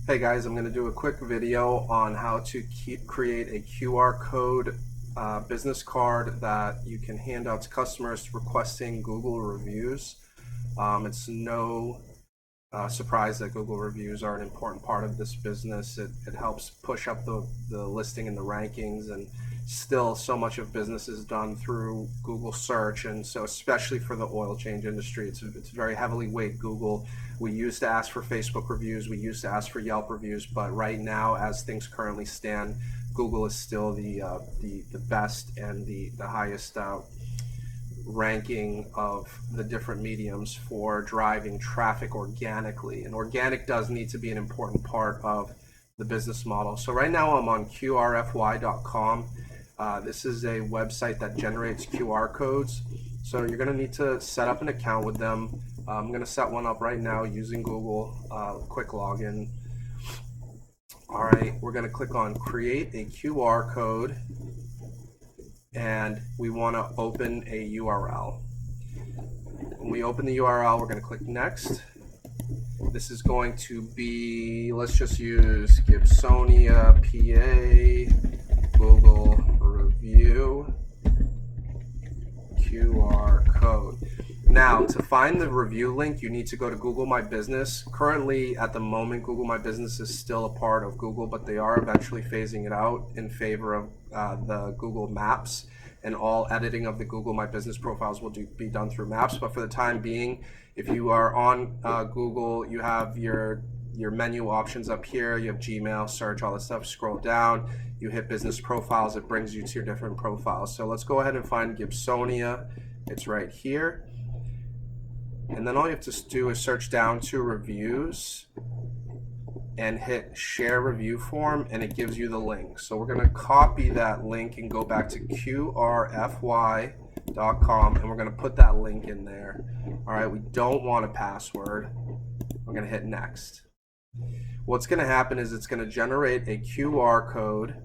Hey guys, I'm going to do a quick video on how to create a QR code business card that you can hand out to customers requesting Google reviews. It's no surprise that Google reviews are an important part of this business. It helps push up the listing and the rankings, and still so much of business is done through Google search, and so especially for the oil change industry, it's very heavily weighted Google. We used to ask for Facebook reviews, we used to ask for Yelp reviews, but right now, as things currently stand, Google is still the best and the highest ranking of the different mediums for driving traffic organically. And organic does need to be an important part of the business model. So right now I'm on qrfy.com. This is a website that generates QR codes. So you're going to need to set up an account with them. I'm going to set one up right now using Google. Quick login. All right, we're going to click on create a QR code, and we want to open a URL. When we open the URL, we're going to click next. This is going to be, let's just use Gibsonia, PA, Google review, QR code. Now, to find the review link, you need to go to Google My Business. Currently, at the moment, Google My Business is still a part of Google, but they are eventually phasing it out in favor of the Google Maps, and all editing of the Google My Business profiles will be done through Maps. But for the time being, if you are on Google, you have your menu options up here. You have Gmail, search, all that stuff. Scroll down, you hit business profiles, it brings you to your different profiles. So let's go ahead and find Gibsonia. It's right here. And then all you have to do is search down to reviews and hit share review form, and it gives you the link. So we're going to copy that link and go back to qrfy.com, and we're going to put that link in there. All right, we don't want a password. We're going to hit next. What's going to happen is it's going to generate a QR code,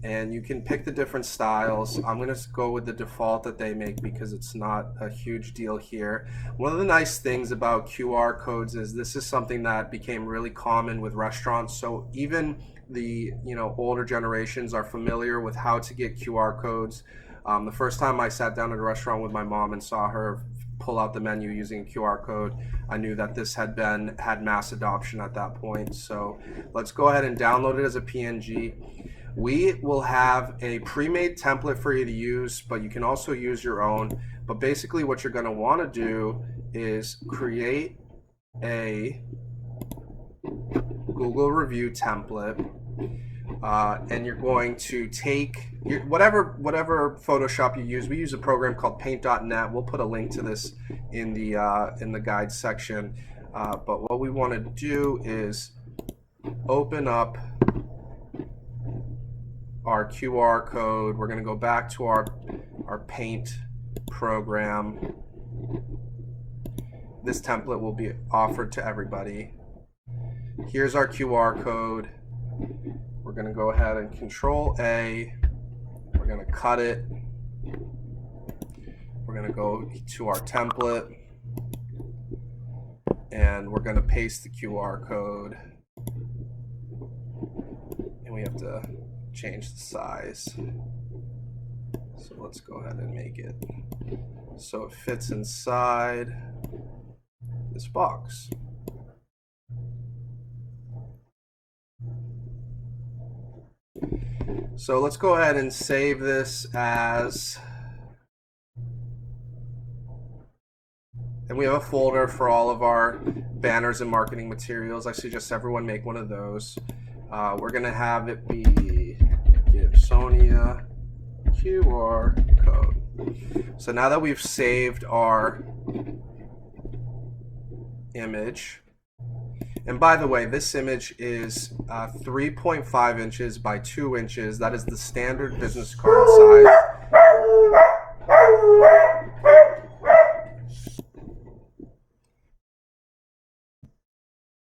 and you can pick the different styles. I'm going to go with the default that they make because it's not a huge deal here. One of the nice things about QR codes is this is something that became really common with restaurants. So even the older generations are familiar with how to get QR codes. The first time I sat down at a restaurant with my mom and saw her pull out the menu using a QR code, I knew that this had mass adoption at that point. So let's go ahead and download it as a PNG. We will have a pre-made template for you to use, but you can also use your own. But basically what you're going to want to do is create a Google review template, and you're going to take whatever Photoshop you use. We use a program called paint.net. We'll put a link to this in the guide section. But what we want to do is open up our QR code. We're going to go back to our paint program. This template will be offered to everybody. Here's our QR code. We're going to go ahead and Control A. We're going to cut it. We're going to go to our template, and we're going to paste the QR code, and we have to change the size. So let's go ahead and make it so it fits inside this box. So let's go ahead and save this as, and we have a folder for all of our banners and marketing materials. I suggest everyone make one of those. We're going to have it be Gibsonia QR code. So now that we've saved our image, and by the way, this image is 3.5 inches by 2 inches. That is the standard business card size.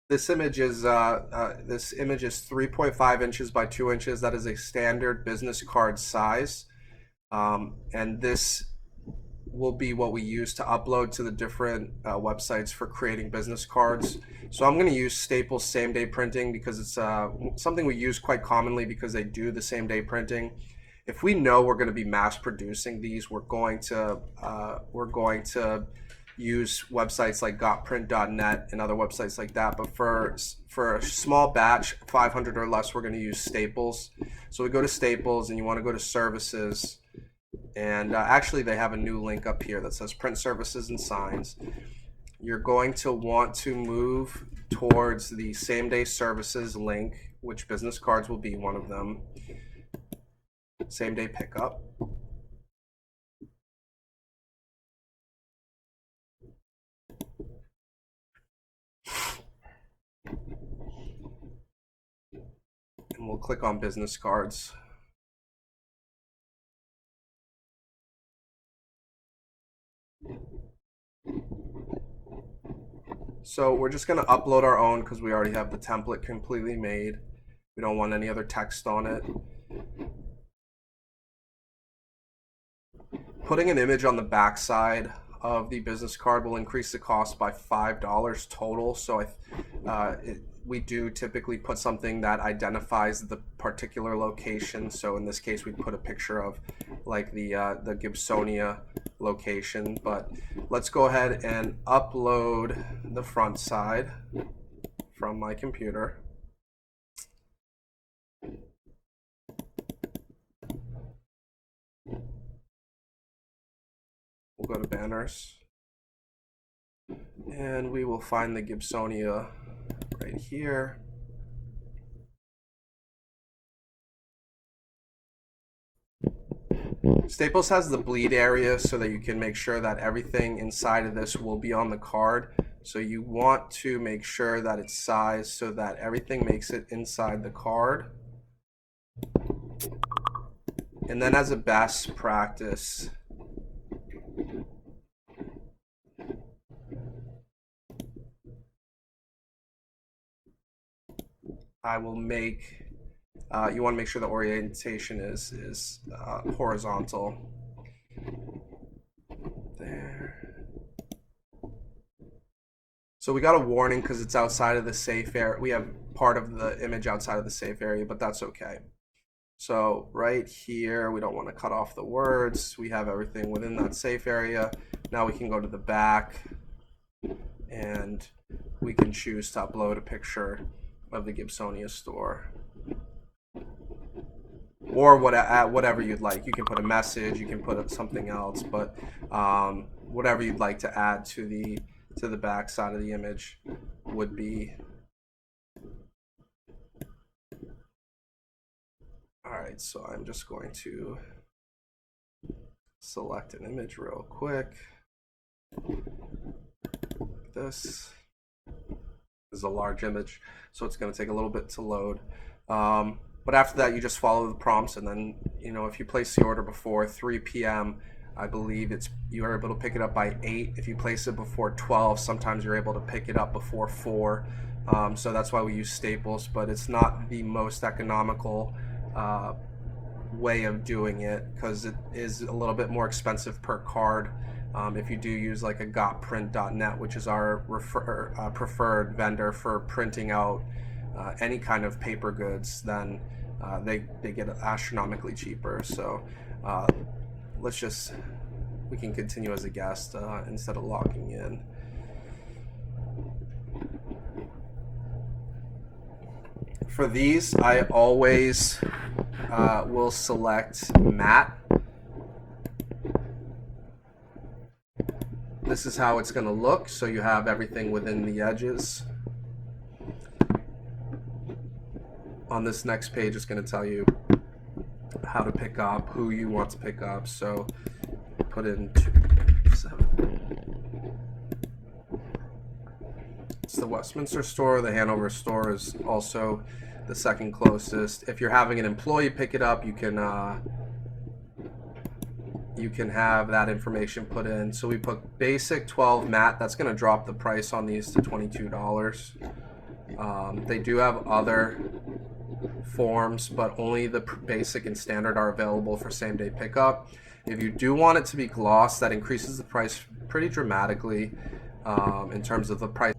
This image is 3.5 inches by 2 inches. That is a standard business card size, and this will be what we use to upload to the different websites for creating business cards. So I'm going to use Staples same day printing because it's something we use quite commonly because they do the same day printing. If we know we're going to be mass producing these, we're going to use websites like gotprint.net and other websites like that. But for a small batch, 500 or less, we're going to use Staples. So we go to Staples and you want to go to services. And actually they have a new link up here that says print services and signs. You're going to want to move towards the same day services link, which business cards will be one of them. Same day pickup. And we'll click on business cards. So we're just going to upload our own because we already have the template completely made. We don't want any other text on it. Putting an image on the back side of the business card will increase the cost by $5 total. So we do typically put something that identifies the particular location. So in this case, we put a picture of like the Gibsonia location. But let's go ahead and upload the front side from my computer. We'll go to banners and we will find the Gibsonia right here. Staples has the bleed area so that you can make sure that everything inside of this will be on the card. So you want to make sure that it's sized so that everything makes it inside the card. And then as a best practice, I will make, you want to make sure the orientation is horizontal. There. So we got a warning because it's outside of the safe area. We have part of the image outside of the safe area, but that's okay. So right here, we don't want to cut off the words. We have everything within that safe area. Now we can go to the back and we can choose to upload a picture of the Gibsonia store, or whatever you'd like. You can put a message, you can put something else, but whatever you'd like to add to the back side of the image would be. All right, so I'm just going to select an image real quick. This is a large image, so it's going to take a little bit to load. But after that, you just follow the prompts, and then, you know, if you place the order before 3 p.m., I believe you are able to pick it up by 8. If you place it before 12, sometimes you're able to pick it up before 4. So that's why we use Staples, but it's not the most economical way of doing it because it is a little bit more expensive per card. If you do use like a gotprint.net, which is our preferred vendor for printing out any kind of paper goods, then they get astronomically cheaper. So we can continue as a guest instead of logging in. For these, I always will select matte. This is how it's going to look, so you have everything within the edges. On this next page, it's going to tell you how to pick up, who you want to pick up. So put in 257. It's the Westminster store. The Hanover store is also the second closest. If you're having an employee pick it up, you can have that information put in. So we put basic 12 matte. That's going to drop the price on these to $22. They do have other forms, but only the basic and standard are available for same-day pickup. If you do want it to be gloss, that increases the price pretty dramatically in terms of the price.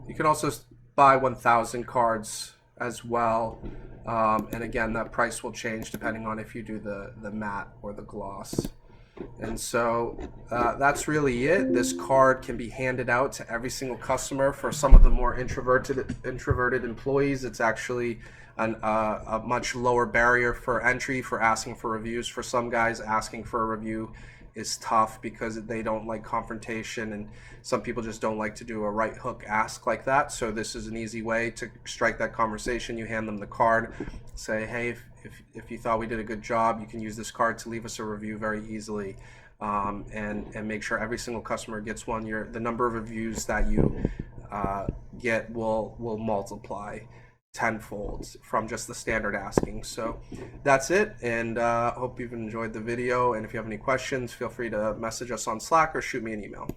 You can also buy 1,000 cards as well. And again, that price will change depending on if you do the matte or the gloss. And so that's really it. This card can be handed out to every single customer. For some of the more introverted employees, it's actually a much lower barrier for entry for asking for reviews. For some guys, asking for a review is tough because they don't like confrontation, and some people just don't like to do a right hook ask like that. So this is an easy way to strike that conversation. You hand them the card, say, hey, if you thought we did a good job, you can use this card to leave us a review very easily, and make sure every single customer gets one. The number of reviews that you get will multiply tenfold from just the standard asking. So that's it, and hope you've enjoyed the video. And if you have any questions, feel free to message us on Slack or shoot me an email.